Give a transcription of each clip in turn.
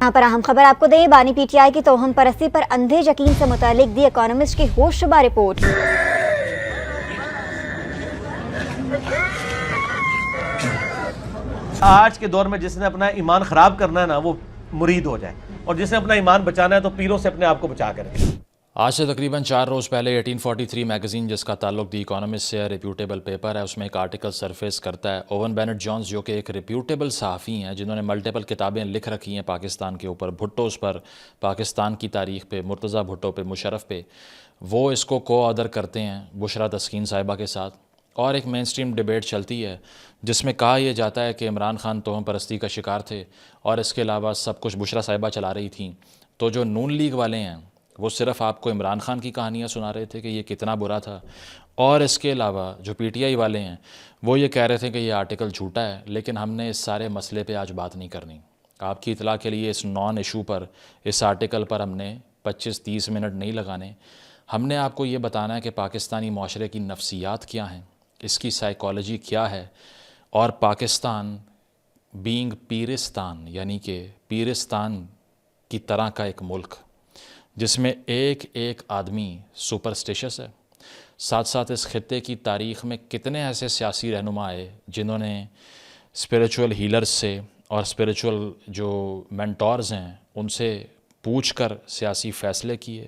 یہاں پر اہم خبر آپ کو دیں، بانی پی ٹی آئی کی توہم پرستی پر اندھے یقین سے متعلق دی اکانومسٹ کی ہوش شبہ رپورٹ۔ آج کے دور میں جس نے اپنا ایمان خراب کرنا ہے نا وہ مرید ہو جائے، اور جس نے اپنا ایمان بچانا ہے تو پیروں سے اپنے آپ کو بچا کے رکھے۔ آج سے تقریباً 4 روز پہلے 1843 میگزین، جس کا تعلق دی اکانومسٹ سے ریپیوٹیبل پیپر ہے، اس میں ایک آرٹیکل سرفیس کرتا ہے۔ اوون بینٹ جونز، جو کہ ایک ریپیوٹیبل صحافی ہیں جنہوں نے ملٹیپل کتابیں لکھ رکھی ہیں پاکستان کے اوپر، بھٹوز پر، پاکستان کی تاریخ پہ، مرتضیٰ بھٹو پہ، مشرف پہ، وہ اس کو کو آدر کرتے ہیں بشریٰ تسکین صاحبہ کے ساتھ، اور ایک مین سٹریم ڈیبیٹ چلتی ہے جس میں کہا یہ جاتا ہے کہ عمران خان توہم پرستی کا شکار تھے، اور اس کے علاوہ سب کچھ بشریٰ صاحبہ چلا رہی تھیں۔ تو جو نون لیگ والے ہیں وہ صرف آپ کو عمران خان کی کہانیاں سنا رہے تھے کہ یہ کتنا برا تھا، اور اس کے علاوہ جو پی ٹی آئی والے ہیں وہ یہ کہہ رہے تھے کہ یہ آرٹیکل جھوٹا ہے۔ لیکن ہم نے اس سارے مسئلے پہ آج بات نہیں کرنی۔ آپ کی اطلاع کے لیے اس نان ایشو پر، اس آرٹیکل پر ہم نے 25-30 منٹ نہیں لگانے۔ ہم نے آپ کو یہ بتانا ہے کہ پاکستانی معاشرے کی نفسیات کیا ہیں، اس کی سائیکالوجی کیا ہے، اور پاکستان بینگ پیرستان، یعنی کہ پیرستان کی طرح کا ایک ملک جس میں ایک ایک آدمی سپرسٹیشس ہے۔ ساتھ ساتھ اس خطے کی تاریخ میں کتنے ایسے سیاسی رہنما آئے جنہوں نے اسپریچول ہیلرز سے اور اسپریچول جو مینٹورز ہیں ان سے پوچھ کر سیاسی فیصلے کیے،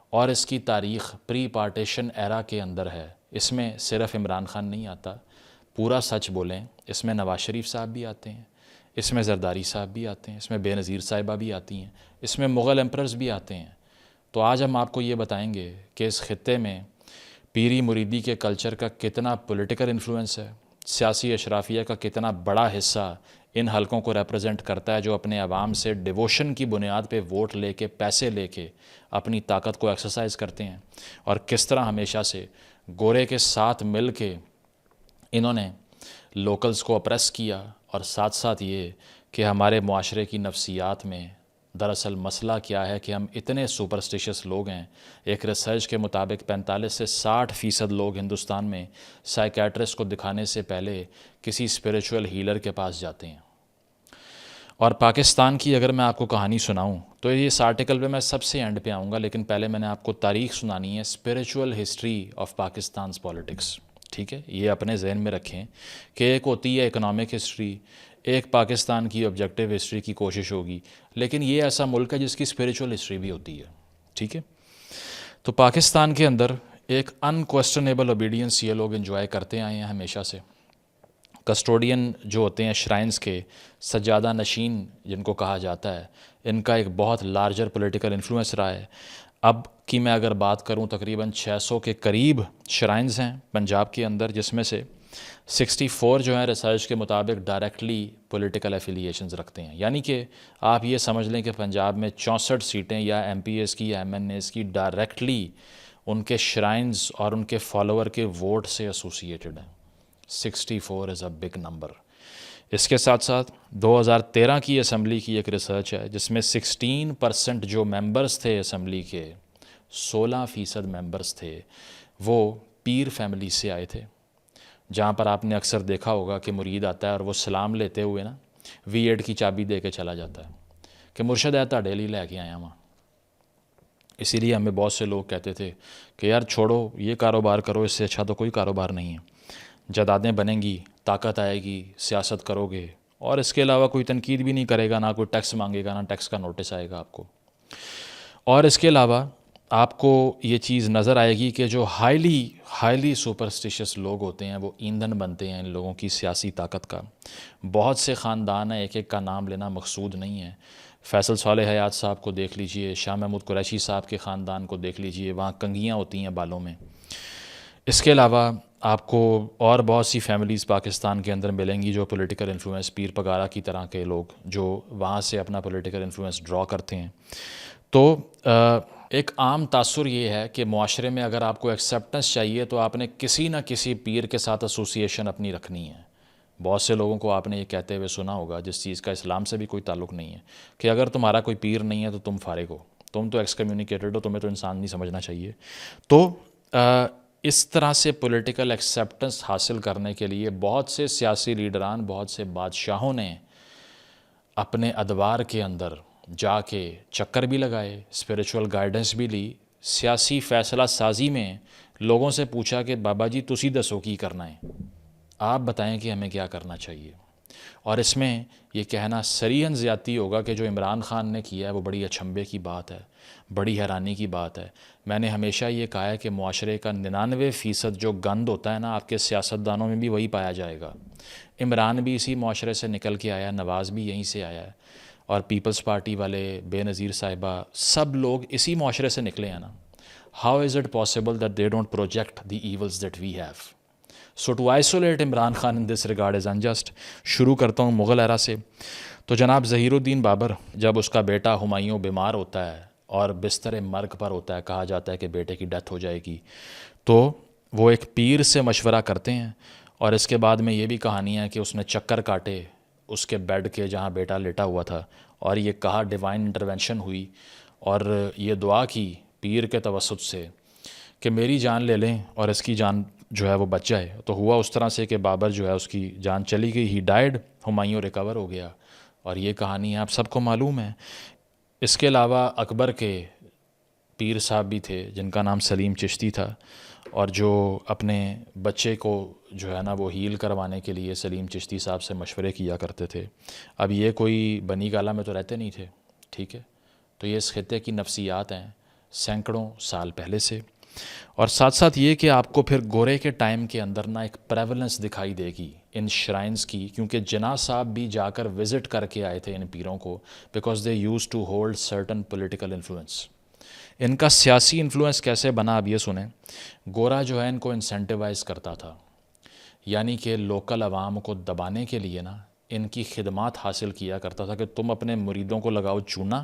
اور اس کی تاریخ پری پارٹیشن ایرا کے اندر ہے۔ اس میں صرف عمران خان نہیں آتا، پورا سچ بولیں اس میں نواز شریف صاحب بھی آتے ہیں، اس میں زرداری صاحب بھی آتے ہیں، اس میں بے نظیر صاحبہ بھی آتی ہیں، اس میں مغل ایمپررز بھی آتے ہیں۔ تو آج ہم آپ کو یہ بتائیں گے کہ اس خطے میں پیری مریدی کے کلچر کا کتنا پولیٹیکل انفلوئنس ہے، سیاسی اشرافیہ کا کتنا بڑا حصہ ان حلقوں کو ریپرزینٹ کرتا ہے جو اپنے عوام سے ڈیووشن کی بنیاد پہ ووٹ لے کے، پیسے لے کے اپنی طاقت کو ایکسرسائز کرتے ہیں، اور کس طرح ہمیشہ سے گورے کے ساتھ مل کے انہوں نے لوکلز کو اپریس کیا، اور ساتھ ساتھ یہ کہ ہمارے معاشرے کی نفسیات میں دراصل مسئلہ کیا ہے کہ ہم اتنے سپرسٹیشس لوگ ہیں۔ ایک ریسرچ کے مطابق 45 سے 60% لوگ ہندوستان میں سائیکیٹرسٹ کو دکھانے سے پہلے کسی اسپریچول ہیلر کے پاس جاتے ہیں۔ اور پاکستان کی اگر میں آپ کو کہانی سناؤں تو اس آرٹیکل پہ میں سب سے اینڈ پہ آؤں گا، لیکن پہلے میں نے آپ کو تاریخ سنانی ہے، اسپریچول ہسٹری آف پاکستان's پالیٹکس، ٹھیک ہے؟ یہ اپنے ذہن میں رکھیں کہ ایک ہوتی ہے اکنامک ہسٹری، ایک پاکستان کی آبجیکٹیو ہسٹری کی کوشش ہوگی، لیکن یہ ایسا ملک ہے جس کی اسپریچول ہسٹری بھی ہوتی ہے، ٹھیک ہے؟ تو پاکستان کے اندر ایک انکویسٹنیبل اوبیڈینس یہ لوگ انجوائے کرتے آئے ہیں ہمیشہ سے۔ کسٹوڈین جو ہوتے ہیں شرائنز کے، سجادہ نشین جن کو کہا جاتا ہے، ان کا ایک بہت لارجر پولیٹیکل انفلوئنس رہا ہے۔ اب کی میں اگر بات کروں تقریباً 600 کے قریب شرائنز ہیں پنجاب کے اندر، جس میں سے 64 جو ہیں ریسرچ کے مطابق ڈائریکٹلی پولیٹیکل ایفیلیشنز رکھتے ہیں، یعنی کہ آپ یہ سمجھ لیں کہ پنجاب میں 64 سیٹیں یا ایم پی ایز کی یا ایم این ایز کی ڈائریکٹلی ان کے شرائنز اور ان کے فالوور کے ووٹ سے ایسوسیٹڈ ہیں۔ 64 از اے بگ نمبر۔ اس کے ساتھ ساتھ 2013 کی اسمبلی کی ایک ریسرچ ہے جس میں 16% جو ممبرز تھے اسمبلی کے، 16% ممبرز تھے وہ پیر فیملی سے آئے تھے، جہاں پر آپ نے اکثر دیکھا ہوگا کہ مرید آتا ہے اور وہ سلام لیتے ہوئے نا V8 کی چابی دے کے چلا جاتا ہے کہ مرشد ہے تا ڈیلی لے کے آیا وہاں۔ اسی لیے ہمیں بہت سے لوگ کہتے تھے کہ یار چھوڑو یہ کاروبار کرو، اس سے اچھا تو کوئی کاروبار نہیں ہے، جائیدادیں بنیں گی، طاقت آئے گی، سیاست کرو گے، اور اس کے علاوہ کوئی تنقید بھی نہیں کرے گا، نہ کوئی ٹیکس مانگے گا، نہ ٹیکس کا نوٹس آئے گا آپ کو۔ اور اس کے علاوہ آپ کو یہ چیز نظر آئے گی کہ جو ہائیلی سپرسٹیشس لوگ ہوتے ہیں وہ ایندھن بنتے ہیں ان لوگوں کی سیاسی طاقت کا۔ بہت سے خاندان ہیں، ایک ایک کا نام لینا مقصود نہیں ہے۔ فیصل صالح حیات صاحب کو دیکھ لیجئے، شاہ محمود قریشی صاحب کے خاندان کو دیکھ لیجئے، وہاں کنگھیاں ہوتی ہیں بالوں میں۔ اس کے علاوہ آپ کو اور بہت سی فیملیز پاکستان کے اندر ملیں گی جو پولیٹیکل انفلوئنس، پیر پگارا کی طرح کے لوگ جو وہاں سے اپنا پولیٹیکل انفلوئنس ڈرا کرتے ہیں۔ تو ایک عام تاثر یہ ہے کہ معاشرے میں اگر آپ کو ایکسیپٹنس چاہیے تو آپ نے کسی نہ کسی پیر کے ساتھ ایسوسیشن اپنی رکھنی ہے۔ بہت سے لوگوں کو آپ نے یہ کہتے ہوئے سنا ہوگا، جس چیز کا اسلام سے بھی کوئی تعلق نہیں ہے، کہ اگر تمہارا کوئی پیر نہیں ہے تو تم فارغ ہو، تم تو ایکس کمیونیکیٹڈ ہو، تمہیں تو انسان نہیں سمجھنا چاہیے۔ تو اس طرح سے پولیٹیکل ایکسیپٹنس حاصل کرنے کے لیے بہت سے سیاسی لیڈران، بہت سے بادشاہوں نے اپنے ادوار کے اندر جا کے چکر بھی لگائے, اسپریچول گائیڈنس بھی لی, سیاسی فیصلہ سازی میں لوگوں سے پوچھا کہ بابا جی تسی دسو کی کرنا ہے, آپ بتائیں کہ ہمیں کیا کرنا چاہیے. اور اس میں یہ کہنا صریحاً زیادتی ہوگا کہ جو عمران خان نے کیا ہے وہ بڑی اچنبھے کی بات ہے, بڑی حیرانی کی بات ہے. میں نے ہمیشہ یہ کہا ہے کہ معاشرے کا 99% جو گند ہوتا ہے نا آپ کے سیاستدانوں میں بھی وہی پایا جائے گا. عمران بھی اسی معاشرے سے نکل کے آیا, نواز بھی یہیں سے آیا ہے, اور پیپلز پارٹی والے, بے نظیر صاحبہ, سب لوگ اسی معاشرے سے نکلے ہیں نا. How is it possible that they don't project the evils that we have. So to isolate Imran Khan in this regard is unjust. شروع کرتا ہوں مغل ایرا سے. تو جناب ظہیر الدین بابر جب اس کا بیٹا ہمایوں بیمار ہوتا ہے اور بستر مرگ پر ہوتا ہے, کہا جاتا ہے کہ بیٹے کی ڈیتھ ہو جائے گی, تو وہ ایک پیر سے مشورہ کرتے ہیں, اور اس کے بعد میں یہ بھی کہانی ہے کہ اس نے چکر کاٹے اس کے بیڈ کے جہاں بیٹا لیٹا ہوا تھا, اور یہ کہا ڈیوائن انٹرونشن ہوئی, اور یہ دعا کی پیر کے توسط سے کہ میری جان لے لیں اور اس کی جان جو ہے وہ بچ جائے. تو ہوا اس طرح سے کہ بابر جو ہے اس کی جان چلی گئی, ہی ڈائیڈ, ہمایوں ریکور ہو گیا, اور یہ کہانی آپ سب کو معلوم ہے. اس کے علاوہ اکبر کے پیر صاحب بھی تھے جن کا نام سلیم چشتی تھا, اور جو اپنے بچے کو جو ہے نا وہ ہیل کروانے کے لیے سلیم چشتی صاحب سے مشورے کیا کرتے تھے. اب یہ کوئی بنی گالہ میں تو رہتے نہیں تھے, ٹھیک ہے, تو یہ اس خطے کی نفسیات ہیں سینکڑوں سال پہلے سے. اور ساتھ ساتھ یہ کہ آپ کو پھر گورے کے ٹائم کے اندر نا ایک پریولنس دکھائی دے گی ان شرائنز کی, کیونکہ جناح صاحب بھی جا کر وزٹ کر کے آئے تھے ان پیروں کو, because they used to hold certain political influence. ان کا سیاسی انفلوئنس کیسے بنا اب یہ سنیں. گورا جو ہے ان کو انسینٹیوائز کرتا تھا, یعنی کہ لوکل عوام کو دبانے کے لیے نا ان کی خدمات حاصل کیا کرتا تھا کہ تم اپنے مریدوں کو لگاؤ چونا,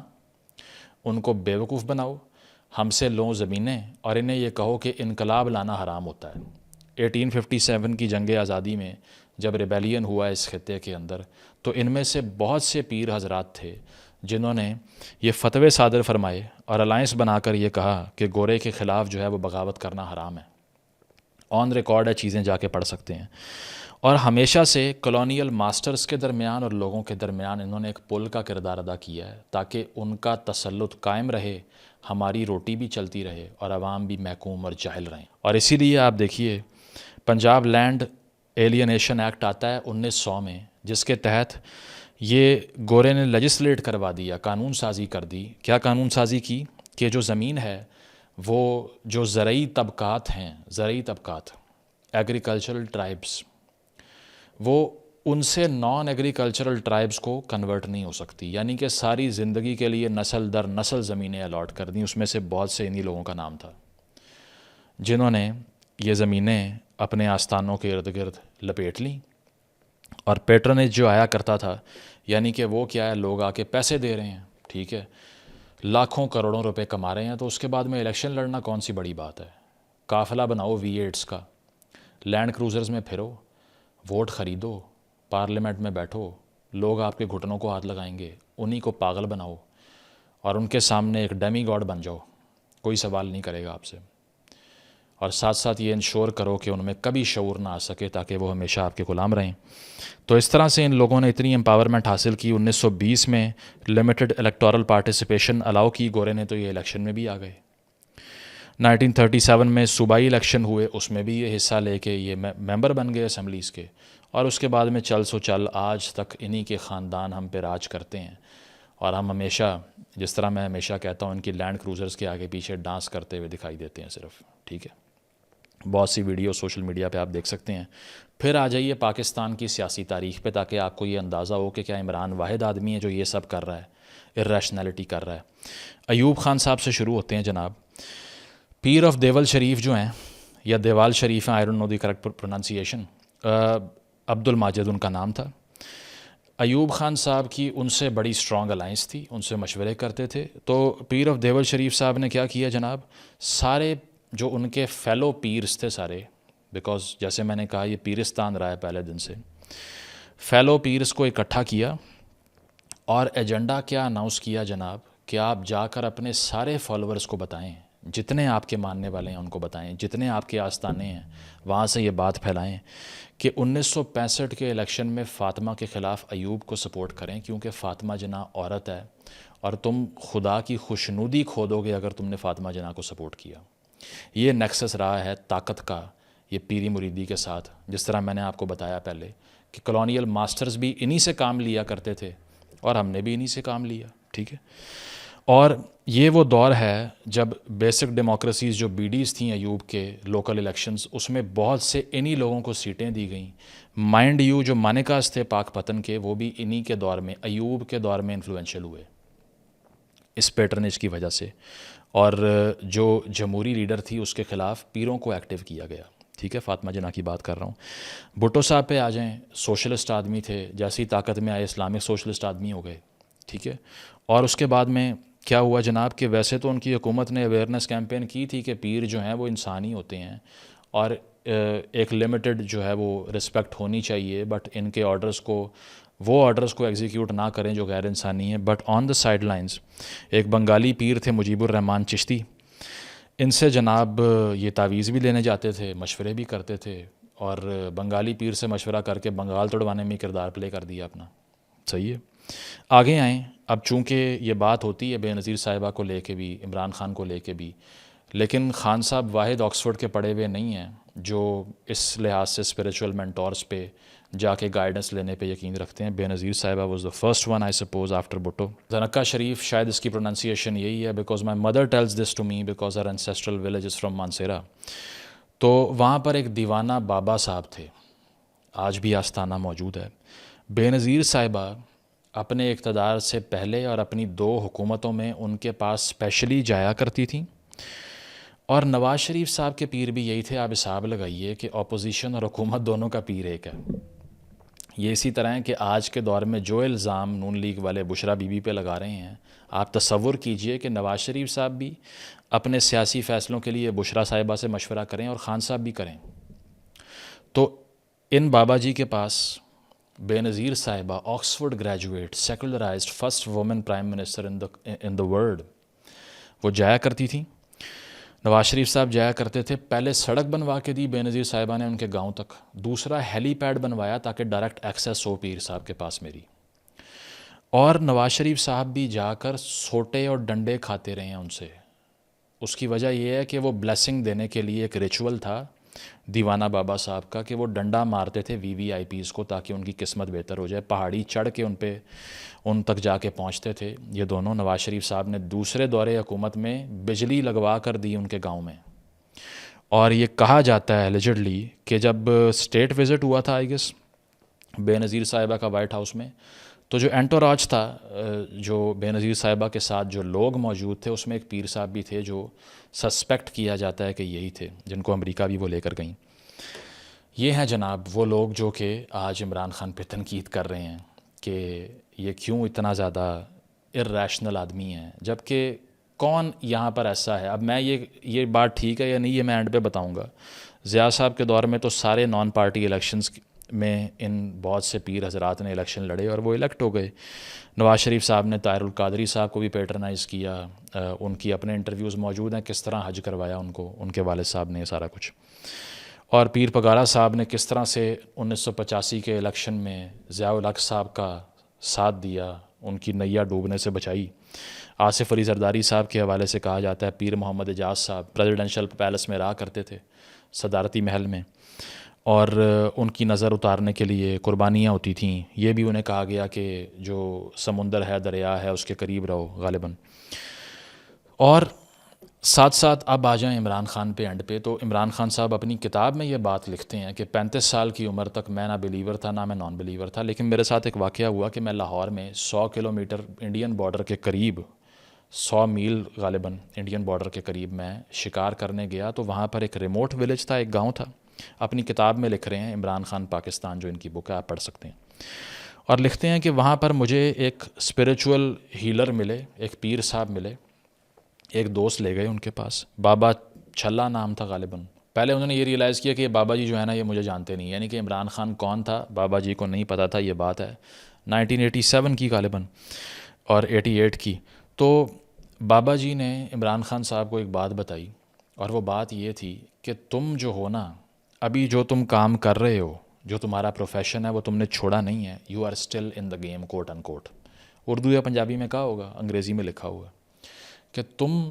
ان کو بیوقوف بناؤ, ہم سے لو زمینیں, اور انہیں یہ کہو کہ انقلاب لانا حرام ہوتا ہے. 1857 کی جنگ آزادی میں جب ریبیلین ہوا اس خطے کے اندر, تو ان میں سے بہت سے پیر حضرات تھے جنہوں نے یہ فتوے صادر فرمائے اور الائنس بنا کر یہ کہا کہ گورے کے خلاف جو ہے وہ بغاوت کرنا حرام ہے. آن ریکارڈ ہے, چیزیں جا کے پڑھ سکتے ہیں. اور ہمیشہ سے کلونیل ماسٹرز کے درمیان اور لوگوں کے درمیان انہوں نے ایک پل کا کردار ادا کیا ہے تاکہ ان کا تسلط قائم رہے, ہماری روٹی بھی چلتی رہے اور عوام بھی محکوم اور جاہل رہیں. اور اسی لیے آپ دیکھیے پنجاب لینڈ ایلینیشن ایکٹ آتا ہے 1900 میں, جس کے تحت یہ گورے نے لیجسلیٹ کروا دیا, قانون سازی کر دی. کیا قانون سازی کی کہ جو زمین ہے وہ جو زرعی طبقات ہیں, زرعی طبقات, ایگریکلچرل ٹرائبس, وہ ان سے نان ایگریکلچرل ٹرائبس کو کنورٹ نہیں ہو سکتی, یعنی کہ ساری زندگی کے لیے نسل در نسل زمینیں الاٹ کر دیں. اس میں سے بہت سے انہی لوگوں کا نام تھا جنہوں نے یہ زمینیں اپنے آستانوں کے ارد گرد لپیٹ لیں. اور پیٹرنیج جو آیا کرتا تھا, یعنی کہ وہ کیا ہے, لوگ آ کے پیسے دے رہے ہیں, ٹھیک ہے, لاکھوں کروڑوں روپے کما رہے ہیں, تو اس کے بعد میں الیکشن لڑنا کون سی بڑی بات ہے. قافلہ بناؤ V8s کا, لینڈ کروزرز میں پھرو, ووٹ خریدو, پارلیمنٹ میں بیٹھو, لوگ آپ کے گھٹنوں کو ہاتھ لگائیں گے, انہی کو پاگل بناؤ اور ان کے سامنے ایک ڈیمی گاڈ بن جاؤ, کوئی سوال نہیں کرے گا آپ سے. اور ساتھ ساتھ یہ انشور کرو کہ ان میں کبھی شعور نہ آ سکے تاکہ وہ ہمیشہ آپ کے غلام رہیں. تو اس طرح سے ان لوگوں نے اتنی امپاورمنٹ حاصل کی. 1920 میں لمیٹڈ الیکٹورل پارٹیسپیشن الاؤ کی گورے نے, تو یہ الیکشن میں بھی آ گئے. 1937 میں صوبائی الیکشن ہوئے, اس میں بھی یہ حصہ لے کے یہ ممبر بن گئے اسمبلیز کے, اور اس کے بعد میں چل سو چل آج تک انہی کے خاندان ہم پہ راج کرتے ہیں. اور ہم ہمیشہ, جس طرح میں ہمیشہ کہتا ہوں, ان کی لینڈ کروزرز کے آگے پیچھے ڈانس کرتے ہوئے دکھائی دیتے ہیں صرف, ٹھیک ہے. بہت سی ویڈیو سوشل میڈیا پہ آپ دیکھ سکتے ہیں. پھر آ جائیے پاکستان کی سیاسی تاریخ پہ, تاکہ آپ کو یہ اندازہ ہو کہ کیا عمران واحد آدمی ہے جو یہ سب کر رہا ہے, ارریشنلٹی کر رہا ہے. ایوب خان صاحب سے شروع ہوتے ہیں جناب. پیر آف دیول شریف جو ہیں, یا دیوال شریف ہیں, I don't know the correct pronunciation, Abdul Majid ان کا نام تھا. ایوب خان صاحب کی ان سے بڑی اسٹرانگ الائنس تھی, ان سے مشورے کرتے تھے. تو پیر آف دیول شریف صاحب نے کیا کیا جناب, سارے جو ان کے فیلو پیرز تھے سارے, بیکاز جیسے میں نے کہا یہ پیرستان رہا ہے پہلے دن سے, فیلو پیرز کو اکٹھا کیا اور ایجنڈا کیا اناؤنس کیا جناب, کہ آپ جا کر اپنے سارے فالوورز کو بتائیں, جتنے آپ کے ماننے والے ہیں ان کو بتائیں, جتنے آپ کے آستانے ہیں وہاں سے یہ بات پھیلائیں کہ 1965 کے الیکشن میں فاطمہ کے خلاف ایوب کو سپورٹ کریں, کیونکہ فاطمہ جناح عورت ہے اور تم خدا کی خوشنودی کھو دو گے اگر تم نے فاطمہ جناح کو سپورٹ کیا. یہ نیکسس رہا ہے طاقت کا یہ پیری مریدی کے ساتھ. جس طرح میں نے آپ کو بتایا پہلے کہ کلونیل ماسٹرز بھی انہی سے کام لیا کرتے تھے اور ہم نے بھی انہی سے کام لیا. ٹھیک ہے. اور یہ وہ دور ہے جب بیسک ڈیموکریسیز جو بی ڈیز تھیں ایوب کے لوکل الیکشنز, اس میں بہت سے انہی لوگوں کو سیٹیں دی گئیں. مائنڈ یو جو مانیکاز تھے پاک پتن کے, وہ بھی انہی کے دور میں, ایوب کے دور میں انفلوئنشل ہوئے اس پیٹرنیج کی وجہ سے. اور جو جمہوری لیڈر تھی اس کے خلاف پیروں کو ایکٹیو کیا گیا. ٹھیک ہے, فاطمہ جناح کی بات کر رہا ہوں. بھٹو صاحب پہ آ جائیں, سوشلسٹ آدمی تھے, جیسی طاقت میں آئے اسلامک سوشلسٹ آدمی ہو گئے. ٹھیک ہے. اور اس کے بعد میں کیا ہوا جناب کہ ویسے تو ان کی حکومت نے اویئرنیس کیمپین کی تھی کہ پیر جو ہیں وہ انسانی ہوتے ہیں اور ایک لمیٹڈ جو ہے وہ رسپیکٹ ہونی چاہیے, بٹ ان کے آرڈرز کو وہ آرڈرز کو ایگزیکیوٹ نہ کریں جو غیر انسانی ہیں. But on the side lines ایک بنگالی پیر تھے مجیب الرحمن چشتی, ان سے جناب یہ تعویذ بھی لینے جاتے تھے, مشورے بھی کرتے تھے, اور بنگالی پیر سے مشورہ کر کے بنگال توڑوانے میں کردار پلے کر دیا اپنا. صحیح ہے. آگے آئیں. اب چونکہ یہ بات ہوتی ہے بے نظیر صاحبہ کو لے کے بھی, عمران خان کو لے کے بھی, لیکن خان صاحب واحد آکسفورڈ کے پڑھے ہوئے نہیں ہیں جو اس لحاظ سے اسپریچول مینٹورس پہ جا کے گائیڈنس لینے پہ یقین رکھتے ہیں. بے نظیر صاحبہ was the first one I suppose after Bhutto. زنکا شریف, شاید اس کی پروننسیشن یہی ہے, because my mother tells this to me because her ancestral village is from Mansehra. تو وہاں پر ایک دیوانہ بابا صاحب تھے, آج بھی آستانہ موجود ہے. بے نظیر صاحبہ اپنے اقتدار سے پہلے اور اپنی 2 حکومتوں میں ان کے پاس اسپیشلی جایا کرتی تھیں. اور نواز شریف صاحب کے پیر بھی یہی تھے. آپ حساب لگائیے کہ اپوزیشن اور حکومت دونوں کا پیر ایک ہے. یہ اسی طرح ہے کہ آج کے دور میں جو الزام نون لیگ والے بشرا بی بی پہ لگا رہے ہیں, آپ تصور کیجئے کہ نواز شریف صاحب بھی اپنے سیاسی فیصلوں کے لیے بشرا صاحبہ سے مشورہ کریں اور خان صاحب بھی کریں. تو ان بابا جی کے پاس بے نظیر صاحبہ, Oxford graduate, secularized, first woman prime minister in the world, وہ جایا کرتی تھیں. نواز شریف صاحب جایا کرتے تھے. پہلے سڑک بنوا کے دی بے نظیر صاحبہ نے ان کے گاؤں تک, دوسرا ہیلی پیڈ بنوایا تاکہ ڈائریکٹ ایکسیس ہو پیر صاحب کے پاس میری. اور نواز شریف صاحب بھی جا کر سوٹے اور ڈنڈے کھاتے رہے ہیں ان سے. اس کی وجہ یہ ہے کہ وہ بلیسنگ دینے کے لیے ایک ریچول تھا دیوانہ بابا صاحب کا کہ وہ ڈنڈا مارتے تھے وی وی آئی پیز کو تاکہ ان کی قسمت بہتر ہو جائے. پہاڑی چڑھ کے ان تک جا کے پہنچتے تھے یہ دونوں. نواز شریف صاحب نے دوسرے دورے حکومت میں بجلی لگوا کر دی ان کے گاؤں میں. اور یہ کہا جاتا ہے ایلیجڈلی کہ جب اسٹیٹ وزٹ ہوا تھا آئی گیس بے نظیر صاحبہ کا وائٹ ہاؤس میں, تو جو انٹوراج تھا جو بے نظیر صاحبہ کے ساتھ جو لوگ موجود تھے اس میں ایک پیر صاحب بھی تھے جو سسپیکٹ کیا جاتا ہے کہ یہی تھے, جن کو امریکہ بھی وہ لے کر گئیں. یہ ہیں جناب وہ لوگ جو کہ آج عمران خان پہ تنقید کر رہے ہیں کہ یہ کیوں اتنا زیادہ ارریشنل آدمی ہیں, جبکہ کون یہاں پر ایسا ہے. اب میں یہ بات ٹھیک ہے یا نہیں یہ میں اینڈ پہ بتاؤں گا. ضیاء صاحب کے دور میں تو سارے نان پارٹی الیکشنز میں ان بہت سے پیر حضرات نے الیکشن لڑے اور وہ الیکٹ ہو گئے. نواز شریف صاحب نے طاہر القادری صاحب کو بھی پیٹرنائز کیا, ان کی اپنے انٹرویوز موجود ہیں کس طرح حج کروایا ان کو ان کے والد صاحب نے, یہ سارا کچھ. اور پیر پگارا صاحب نے کس طرح سے 1985 کے الیکشن میں ضیاء الحق صاحب کا ساتھ دیا, ان کی نیا ڈوبنے سے بچائی. آصف علی زرداری صاحب کے حوالے سے کہا جاتا ہے پیر محمد اعجاز صاحب پریزیڈنشل پیلس میں رہا کرتے تھے, صدارتی محل میں, اور ان کی نظر اتارنے کے لیے قربانیاں ہوتی تھیں. یہ بھی انہیں کہا گیا کہ جو سمندر ہے دریا ہے اس کے قریب رہو غالباً. اور ساتھ ساتھ اب آ جائیں عمران خان پہ اینڈ پہ, تو عمران خان صاحب اپنی کتاب میں یہ بات لکھتے ہیں کہ 35 سال کی عمر تک میں نہ بلیور تھا نہ میں نان بلیور تھا, لیکن میرے ساتھ ایک واقعہ ہوا کہ میں لاہور میں 100 کلومیٹر انڈین بارڈر کے قریب 100 میل غالباً انڈین بارڈر کے قریب میں شکار کرنے گیا. تو وہاں پر ایک ریموٹ ولیج تھا, ایک گاؤں تھا. اپنی کتاب میں لکھ رہے ہیں عمران خان پاکستان جو ان کی بک ہے آپ پڑھ سکتے ہیں, اور لکھتے ہیں کہ وہاں پر مجھے ایک اسپریچول ہیلر ملے, ایک پیر صاحب ملے, ایک دوست لے گئے ان کے پاس, بابا چھلا نام تھا غالباً. پہلے انہوں نے یہ ریئلائز کیا کہ یہ بابا جی جو ہے نا یہ مجھے جانتے نہیں, یعنی کہ عمران خان کون تھا بابا جی کو نہیں پتہ تھا. یہ بات ہے 1987 کی غالباً اور 88 کی. تو بابا جی نے عمران خان صاحب کو ایک بات بتائی, اور وہ بات یہ تھی کہ تم جو ہو نا ابھی جو تم کام کر رہے ہو, جو تمہارا پروفیشن ہے وہ تم نے چھوڑا نہیں ہے, you are still in the game quote unquote. Urdu یا پنجابی میں کہا ہوگا, انگریزی میں لکھا ہوا کہ تم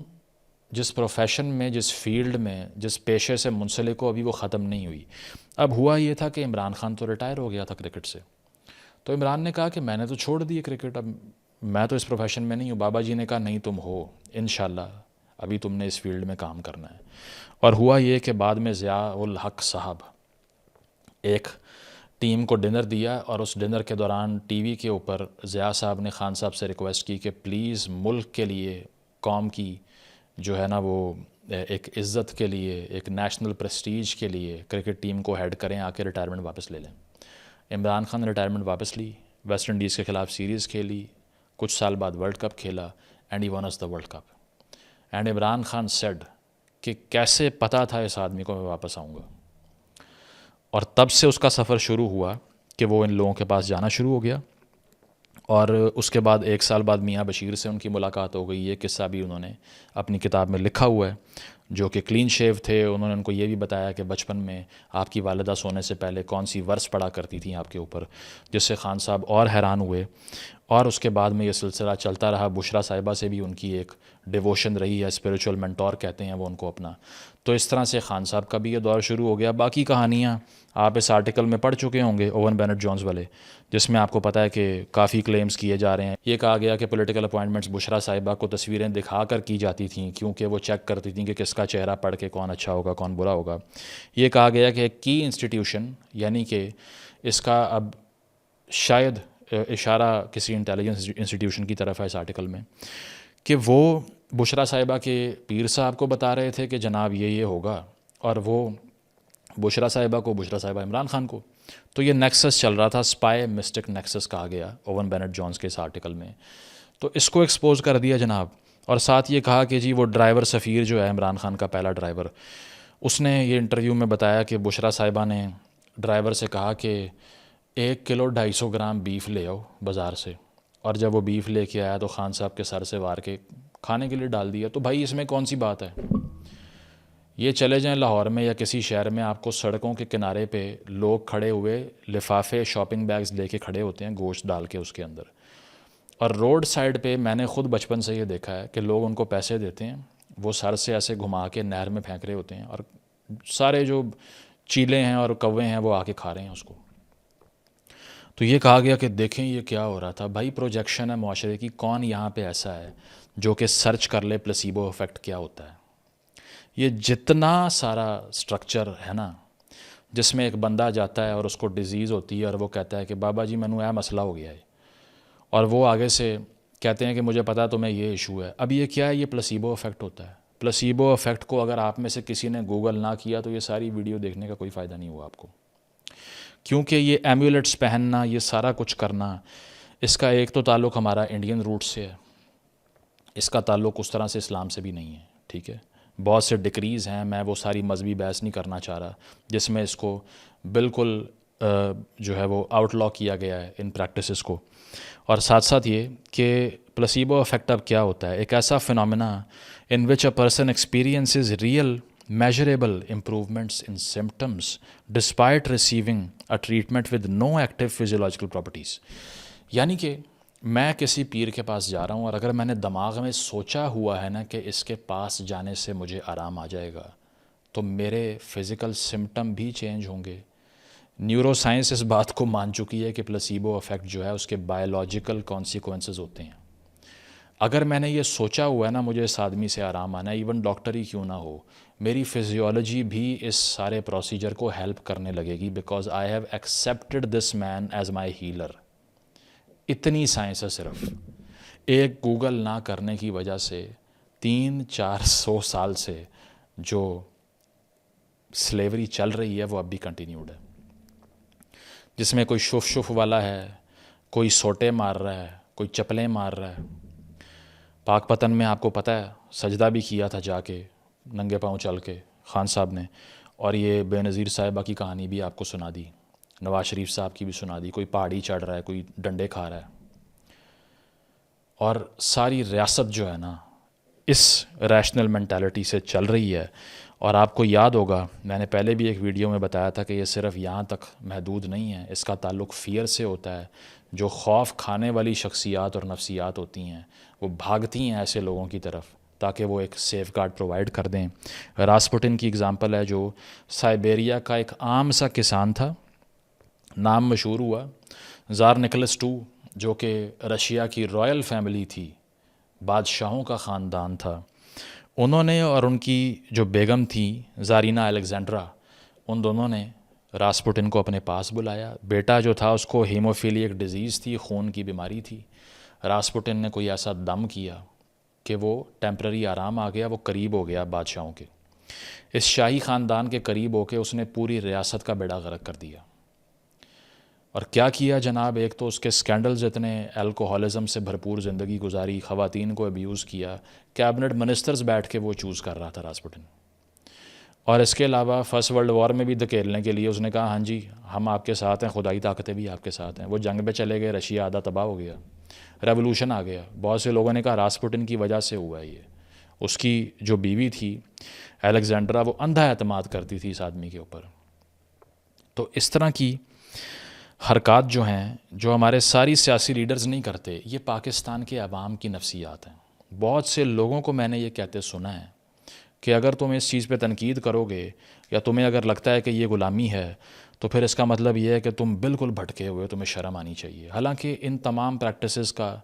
جس پروفیشن میں, جس فیلڈ میں, جس پیشے سے منسلک ہو ابھی وہ ختم نہیں ہوئی. اب ہوا یہ تھا کہ عمران خان تو ریٹائر ہو گیا تھا کرکٹ سے, تو عمران نے کہا کہ میں نے تو چھوڑ دی کرکٹ, اب میں تو اس پروفیشن میں نہیں ہوں. بابا جی نے کہا نہیں تم ہو انشاءاللہ, ابھی تم نے اس فیلڈ میں کام کرنا ہے. اور ہوا یہ کہ بعد میں ضیاء الحق صاحب ایک ٹیم کو ڈنر دیا, اور اس ڈنر کے دوران ٹی وی کے اوپر ضیاء صاحب نے خان صاحب سے ریکویسٹ کی کہ پلیز ملک کے لیے, قوم کی جو ہے نا وہ ایک عزت کے لیے, ایک نیشنل پریسٹیج کے لیے کرکٹ ٹیم کو ہیڈ کریں, آ کے ریٹائرمنٹ واپس لے لیں. عمران خان نے ریٹائرمنٹ واپس لی, ویسٹ انڈیز کے خلاف سیریز کھیلی, کچھ سال بعد ورلڈ کپ کھیلا, and he won us the world cup. And Imran Khan said کہ کیسے پتہ تھا اس آدمی کو میں واپس آؤں گا. اور تب سے اس کا سفر شروع ہوا کہ وہ ان لوگوں کے پاس جانا شروع ہو گیا, اور اس کے بعد 1 سال بعد میاں بشیر سے ان کی ملاقات ہو گئی. یہ قصہ بھی انہوں نے اپنی کتاب میں لکھا ہوا ہے, جو کہ کلین شیو تھے. انہوں نے ان کو یہ بھی بتایا کہ بچپن میں آپ کی والدہ سونے سے پہلے کون سی ورس پڑھا کرتی تھیں آپ کے اوپر, جس سے خان صاحب اور حیران ہوئے. اور اس کے بعد میں یہ سلسلہ چلتا رہا. بشرا صاحبہ سے بھی ان کی ایک ڈیووشن رہی ہے, اسپریچول مینٹور کہتے ہیں وہ ان کو اپنا. تو اس طرح سے خان صاحب کا بھی یہ دور شروع ہو گیا. باقی کہانیاں آپ اس آرٹیکل میں پڑھ چکے ہوں گے, اوون بینٹ جونز والے, جس میں آپ کو پتہ ہے کہ کافی کلیمز کیے جا رہے ہیں. یہ کہا گیا کہ پولیٹیکل اپوائنٹمنٹس بشرا صاحبہ کو تصویریں دکھا کر کی جاتی تھیں, کیونکہ وہ چیک کرتی تھیں کہ کس کا چہرہ پڑھ کے کون اچھا ہوگا کون برا ہوگا. یہ کہا گیا کہ ایک کی انسٹیٹیوشن, یعنی کہ اس کا اب شاید اشارہ کسی انٹیلیجنس انسٹیٹیوشن کی طرف ہے اس آرٹیکل میں, کہ وہ بشرا صاحبہ کے پیر صاحب کو بتا رہے تھے کہ جناب یہ ہوگا, اور وہ بشرا صاحبہ کو, بشرا صاحبہ عمران خان کو. تو یہ نیکسس چل رہا تھا, اسپائی مسٹک نیکسس کہا گیا اوون بینٹ جونز کے اس آرٹیکل میں. تو اس کو ایکسپوز کر دیا جناب, اور ساتھ یہ کہا کہ جی وہ ڈرائیور سفیر جو ہے عمران خان کا پہلا ڈرائیور, اس نے یہ انٹرویو میں بتایا کہ بشرا صاحبہ نے ڈرائیور سے کہا کہ 1 کلو 250 گرام بیف لے آؤ بازار سے, اور جب وہ بیف لے کے آیا تو خان صاحب کے سر سے وار کے کھانے کے لیے ڈال دیا. تو بھائی اس میں کون سی بات ہے؟ یہ چلے جائیں لاہور میں یا کسی شہر میں, آپ کو سڑکوں کے کنارے پہ لوگ کھڑے ہوئے لفافے شاپنگ بیگز لے کے کھڑے ہوتے ہیں گوشت ڈال کے اس کے اندر, اور روڈ سائڈ پہ میں نے خود بچپن سے یہ دیکھا ہے کہ لوگ ان کو پیسے دیتے ہیں, وہ سر سے ایسے گھما کے نہر میں پھینک رہے ہوتے ہیں, اور سارے جو چیلے ہیں اور کوے ہیں وہ آ کے کھا رہے ہیں اس کو. تو یہ کہا گیا کہ دیکھیں یہ کیا ہو رہا تھا. بھائی پروجیکشن ہے معاشرے کی, کون یہاں پہ ایسا ہے جو کہ سرچ کر لے پلاسیبو افیکٹ کیا ہوتا ہے. یہ جتنا سارا سٹرکچر ہے نا, جس میں ایک بندہ جاتا ہے اور اس کو ڈیزیز ہوتی ہے اور وہ کہتا ہے کہ بابا جی مینوں یہ مسئلہ ہو گیا ہے, اور وہ آگے سے کہتے ہیں کہ مجھے پتا تمہیں یہ ایشو ہے. اب یہ کیا ہے؟ یہ پلاسیبو افیکٹ ہوتا ہے. پلاسیبو افیکٹ کو اگر آپ میں سے کسی نے گوگل نہ کیا تو یہ ساری ویڈیو دیکھنے کا کوئی فائدہ نہیں ہوا آپ کو, کیونکہ یہ ایمولیٹس پہننا, یہ سارا کچھ کرنا, اس کا ایک تو تعلق ہمارا انڈین روٹ سے ہے, اس کا تعلق اس طرح سے اسلام سے بھی نہیں ہے. ٹھیک ہے, بہت سے ڈکریز ہیں, میں وہ ساری مذہبی بحث نہیں کرنا چاہ رہا, جس میں اس کو بالکل جو ہے وہ آؤٹ لا کیا گیا ہے ان پریکٹسز کو. اور ساتھ ساتھ یہ کہ پلاسیبو افیکٹ اب کیا ہوتا ہے؟ ایک ایسا phenomena in which a person experiences real measurable improvements in symptoms despite receiving a treatment with no active physiological properties. یعنی کہ میں کسی پیر کے پاس جا رہا ہوں, اور اگر میں نے دماغ میں سوچا ہوا ہے نا کہ اس کے پاس جانے سے مجھے آرام آ جائے گا, تو میرے فزیکل سمٹم بھی چینج ہوں گے. نیورو سائنس اس بات کو مان چکی ہے کہ پلاسیبو افیکٹ جو ہے اس کے بایولوجیکل کانسیکوینسز ہوتے ہیں. اگر میں نے یہ سوچا ہوا ہے نا مجھے اس آدمی سے آرام آنا ہے, ایون ڈاکٹر ہی کیوں نہ ہو, میری فزیولوجی بھی اس سارے پروسیجر کو ہیلپ کرنے لگے گی, because I have accepted this man as my healer. اتنی سائنس ہے صرف. ایک گوگل نہ کرنے کی وجہ سے 300-400 سال سے جو سلیوری چل رہی ہے وہ اب بھی کنٹینیوڈ ہے, جس میں کوئی شف والا ہے, کوئی سوٹے مار رہا ہے, کوئی چپلیں مار رہا ہے. پاک پتن میں آپ کو پتہ ہے سجدہ بھی کیا تھا جا کے ننگے پاؤں چل کے خان صاحب نے, اور یہ بے نظیر صاحبہ کی کہانی بھی آپ کو سنا دی, نواز شریف صاحب کی بھی سنا دی. کوئی پہاڑی چڑھ رہا ہے, کوئی ڈنڈے کھا رہا ہے, اور ساری ریاست جو ہے نا اس ریشنل مینٹالٹی سے چل رہی ہے. اور آپ کو یاد ہوگا میں نے پہلے بھی ایک ویڈیو میں بتایا تھا کہ یہ صرف یہاں تک محدود نہیں ہے، اس کا تعلق فیئر سے ہوتا ہے. جو خوف کھانے والی شخصیات اور نفسیات ہوتی ہیں وہ بھاگتی ہیں ایسے لوگوں کی طرف تاکہ وہ ایک سیف گارڈ پرووائڈ کر دیں. راسپوٹن کی اگزامپل ہے جو سائبیریا کا ایک عام سا کسان تھا، نام مشہور ہوا. زار نکلس II جو کہ رشیا کی رائل فیملی تھی، بادشاہوں کا خاندان تھا، انہوں نے اور ان کی جو بیگم تھی زارینا الیگزینڈرا، ان دونوں نے راسپوٹن کو اپنے پاس بلایا. بیٹا جو تھا اس کو ہیموفیلیا ایک ڈیزیز تھی، خون کی بیماری تھی. راسپوٹن نے کوئی ایسا دم کیا کہ وہ ٹیمپرری آرام آ گیا، وہ قریب ہو گیا بادشاہوں کے. اس شاہی خاندان کے قریب ہو کے اس نے پوری ریاست کا بیڑا غرق کر دیا. اور کیا کیا جناب، ایک تو اس کے سکینڈلز اتنے، الکوہولزم سے بھرپور زندگی گزاری، خواتین کو ابیوز کیا، کیبنٹ منسٹرز بیٹھ کے وہ چوز کر رہا تھا راسپوٹن. اور اس کے علاوہ فرسٹ ورلڈ وار میں بھی دھکیلنے کے لیے اس نے کہا ہاں جی ہم آپ کے ساتھ ہیں، خدائی طاقتیں بھی آپ کے ساتھ ہیں. وہ جنگ پہ چلے گئے، رشیا آدھا تباہ ہو گیا، ریولوشن آ گیا. بہت سے لوگوں نے کہا راسپوٹن کی وجہ سے ہوا ہے یہ. اس کی جو بیوی تھی الیگزینڈرا وہ اندھا اعتماد کرتی تھی اس آدمی کے اوپر. تو اس طرح کی حرکات جو ہیں جو ہمارے ساری سیاسی لیڈرز نہیں کرتے، یہ پاکستان کے عوام کی نفسیات ہیں. بہت سے لوگوں کو میں نے یہ کہتے سنا ہے کہ اگر تم اس چیز پہ تنقید کرو گے یا تمہیں اگر لگتا ہے کہ یہ غلامی ہے تو پھر اس کا مطلب یہ ہے کہ تم بالکل بھٹکے ہوئے، تمہیں شرم آنی چاہیے. حالانکہ ان تمام پریکٹسز کا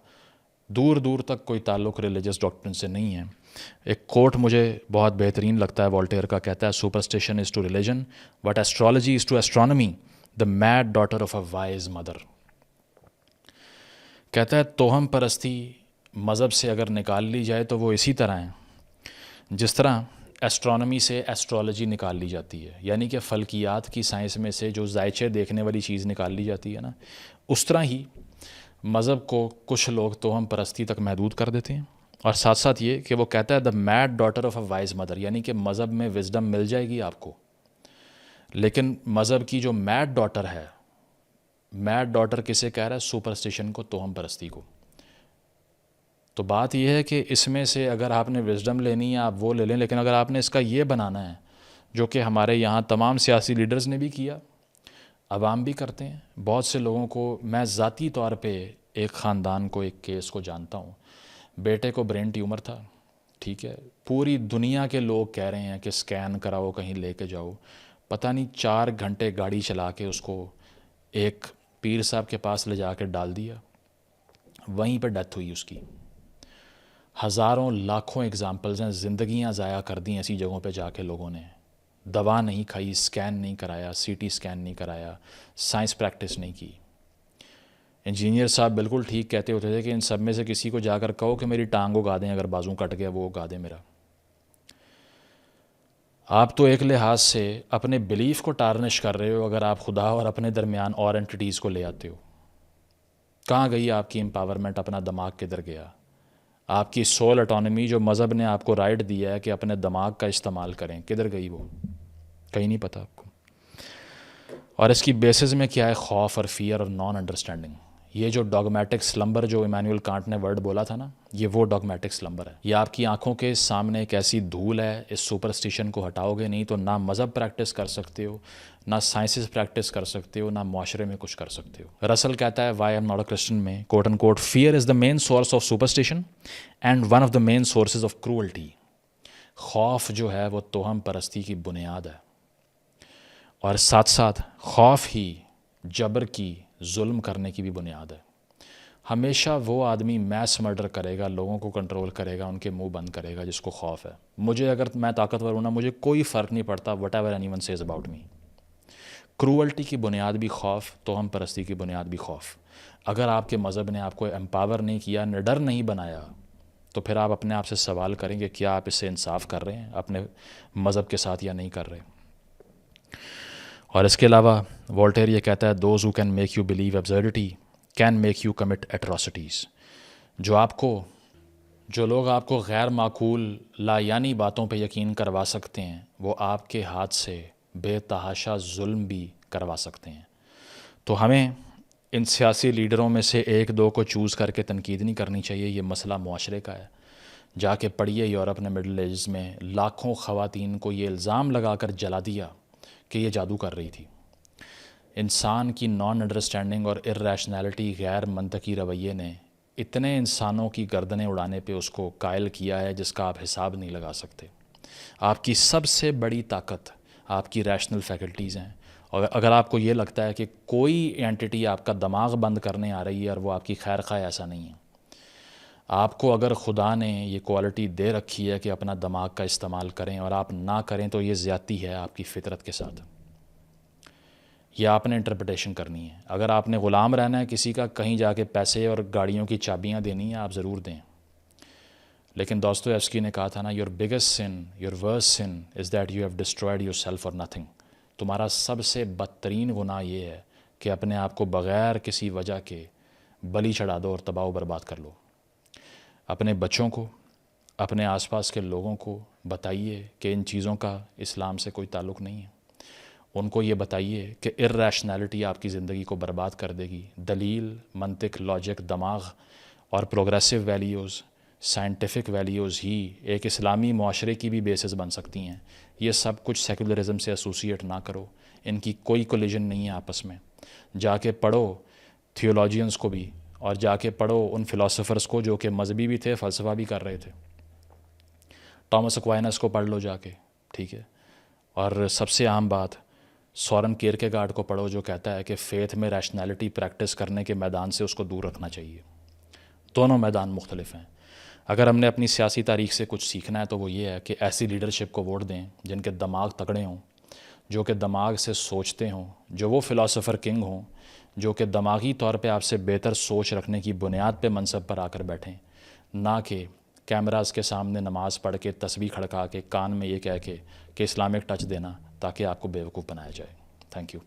دور دور تک کوئی تعلق ریلیجس ڈاکٹرن سے نہیں ہے. ایک کوٹ مجھے بہت بہترین لگتا ہے والٹیر کا، کہتا ہے superstition is to religion what astrology is to astronomy the mad daughter of a wise mother. کہتا ہے توہم پرستی مذہب سے اگر نکال لی جائے تو وہ اسی طرح ہیں جس طرح ایسٹرانومی سے ایسٹرالوجی نکال لی جاتی ہے، یعنی کہ فلکیات کی سائنس میں سے جو زائچے دیکھنے والی چیز نکال لی جاتی ہے نا، اس طرح ہی مذہب کو کچھ لوگ توہم پرستی تک محدود کر دیتے ہیں. اور ساتھ ساتھ یہ کہ وہ کہتا ہے the mad daughter of a wise mother, یعنی کہ مذہب میں وزڈم مل جائے گی آپ کو، لیکن مذہب کی جو میڈ ڈاٹر ہے، میڈ ڈاٹر کسے کہہ رہا ہے؟ سپرسٹیشن کو، توہم پرستی کو. تو بات یہ ہے کہ اس میں سے اگر آپ نے وزڈم لینی ہے آپ وہ لے لیں، لیکن اگر آپ نے اس کا یہ بنانا ہے جو کہ ہمارے یہاں تمام سیاسی لیڈرز نے بھی کیا، عوام بھی کرتے ہیں. بہت سے لوگوں کو میں ذاتی طور پہ ایک خاندان کو، ایک کیس کو جانتا ہوں. بیٹے کو برین ٹیومر تھا، ٹھیک ہے، پوری دنیا کے لوگ کہہ رہے ہیں کہ سکین کراؤ، کہیں لے کے جاؤ. پتہ نہیں 4 گھنٹے گاڑی چلا کے اس کو ایک پیر صاحب کے پاس لے جا کے ڈال دیا، وہیں پہ ڈیتھ ہوئی اس کی. ہزاروں لاکھوں اگزامپلز ہیں، زندگیاں ضائع کر دیں ایسی جگہوں پہ جا کے لوگوں نے. دوا نہیں کھائی، سکین نہیں کرایا، سی ٹی سکین نہیں کرایا، سائنس پریکٹس نہیں کی. انجینئر صاحب بالکل ٹھیک کہتے ہوتے تھے کہ ان سب میں سے کسی کو جا کر کہو کہ میری ٹانگ اگا دیں، اگر بازو کٹ گیا وہ اگا دیں میرا. آپ تو ایک لحاظ سے اپنے بلیف کو ٹارنش کر رہے ہو اگر آپ خدا اور اپنے درمیان اور انٹیٹیز کو لے آتے ہو. کہاں گئی آپ کی امپاورمنٹ؟ اپنا دماغ کدھر گیا؟ آپ کی سول اٹانومی جو مذہب نے آپ کو رائٹ دیا ہے کہ اپنے دماغ کا استعمال کریں، کدھر گئی وہ؟ کہیں نہیں پتہ آپ کو. اور اس کی بیسز میں کیا ہے؟ خوف اور فیئر اور نان انڈرسٹینڈنگ. یہ جو ڈاگمیٹک سلمبر جو ایمینوئل کانٹ نے ورڈ بولا تھا نا، یہ وہ ڈاگمیٹک سلمبر ہے. یہ آپ کی آنکھوں کے سامنے ایک ایسی دھول ہے، اس سپرسٹیشن کو ہٹاؤ گے نہیں تو نہ مذہب پریکٹس کر سکتے ہو، نہ سائنسز پریکٹس کر سکتے ہو، نہ معاشرے میں کچھ کر سکتے ہو. رسل کہتا ہے why I'm not a Christian میں، quote and quote, fear is the main source of superstition and one of the main sources of cruelty. خوف جو ہے وہ توہم پرستی کی بنیاد ہے، اور ساتھ ساتھ خوف ہی جبر کی، ظلم کرنے کی بھی بنیاد ہے. ہمیشہ وہ آدمی میس مرڈر کرے گا، لوگوں کو کنٹرول کرے گا، ان کے منہ بند کرے گا جس کو خوف ہے. مجھے اگر میں طاقتور ہوں نا، مجھے کوئی فرق نہیں پڑتا what ever any one says about me. Cruelty کی بنیاد بھی خوف، توہم پرستی کی بنیاد بھی خوف. اگر آپ کے مذہب نے آپ کو امپاور نہیں کیا، نڈر نہیں بنایا، تو پھر آپ اپنے آپ سے سوال کریں گے کیا آپ اس سے انصاف کر رہے ہیں اپنے مذہب کے ساتھ یا نہیں کر رہے. اور اس کے علاوہ والٹیر یہ کہتا ہے those who can make you believe absurdity can make you commit atrocities. جو لوگ آپ کو غیر معقول لا یعنی باتوں پہ یقین کروا سکتے ہیں، وہ آپ کے ہاتھ سے بے تحاشا ظلم بھی کروا سکتے ہیں. تو ہمیں ان سیاسی لیڈروں میں سے ایک دو کو چوز کر کے تنقید نہیں کرنی چاہیے. یہ مسئلہ معاشرے کا ہے. جا کے پڑھیے یورپ نے مڈل ایجز میں لاکھوں خواتین کو یہ الزام لگا کر جلا دیا کہ یہ جادو کر رہی تھی. انسان کی نان انڈرسٹینڈنگ اور ارریشنالٹی، غیر منطقی رویے نے اتنے انسانوں کی گردنیں اڑانے پہ اس کو قائل کیا ہے جس کا آپ حساب نہیں لگا سکتے. آپ کی سب سے بڑی طاقت آپ کی ریشنل فیکلٹیز ہیں، اور اگر آپ کو یہ لگتا ہے کہ کوئی اینٹی آپ کا دماغ بند کرنے آ رہی ہے اور وہ آپ کی خیر خواہ، ایسا نہیں ہے. آپ کو اگر خدا نے یہ کوالٹی دے رکھی ہے کہ اپنا دماغ کا استعمال کریں اور آپ نہ کریں تو یہ زیادتی ہے آپ کی فطرت کے ساتھ. یہ آپ نے انٹرپریٹیشن کرنی ہے. اگر آپ نے غلام رہنا ہے کسی کا، کہیں جا کے پیسے اور گاڑیوں کی چابیاں دینی ہیں، آپ ضرور دیں. لیکن دوستویفسکی نے کہا تھا نا، your biggest sin, your worst sin is that you have destroyed yourself for nothing. تمہارا سب سے بدترین گناہ یہ ہے کہ اپنے آپ کو بغیر کسی وجہ کے بلی چڑھا دو اور تباہ و برباد کر لو. اپنے بچوں کو، اپنے آس پاس کے لوگوں کو بتائیے کہ ان چیزوں کا اسلام سے کوئی تعلق نہیں ہے. ان کو یہ بتائیے کہ ارریشنالٹی آپ کی زندگی کو برباد کر دے گی. دلیل، منطق، لاجک، دماغ اور پروگریسو ویلیوز، سائنٹیفک ویلیوز ہی ایک اسلامی معاشرے کی بھی بیسز بن سکتی ہیں. یہ سب کچھ سیکولرزم سے ایسوسیٹ نہ کرو. ان کی کوئی کولیجن نہیں ہے آپس میں. جا کے پڑھو تھیولوجینز کو بھی، اور جا کے پڑھو ان فلاسفرز کو جو کہ مذہبی بھی تھے، فلسفہ بھی کر رہے تھے. ٹامس ایکوائنس کو پڑھ لو جا کے، ٹھیک ہے. اور سب سے عام بات، سورن کیرکیگارڈ کو پڑھو جو کہتا ہے کہ فیتھ میں ریشنالٹی پریکٹس کرنے کے میدان سے اس کو دور رکھنا چاہیے. دونوں میدان مختلف ہیں. اگر ہم نے اپنی سیاسی تاریخ سے کچھ سیکھنا ہے تو وہ یہ ہے کہ ایسی لیڈرشپ کو ووٹ دیں جن کے دماغ تگڑے ہوں، جو کہ دماغ سے سوچتے ہوں، جو وہ فلاسفر کنگ ہوں جو کہ دماغی طور پہ آپ سے بہتر سوچ رکھنے کی بنیاد پہ منصب پر آ کر بیٹھیں، نہ کہ کیمراز کے سامنے نماز پڑھ کے تسبیح کھڑکا کے کان میں یہ کہہ کے کہ اسلامک ٹچ دینا تاکہ آپ کو بیوقوف بنایا جائے. Thank you.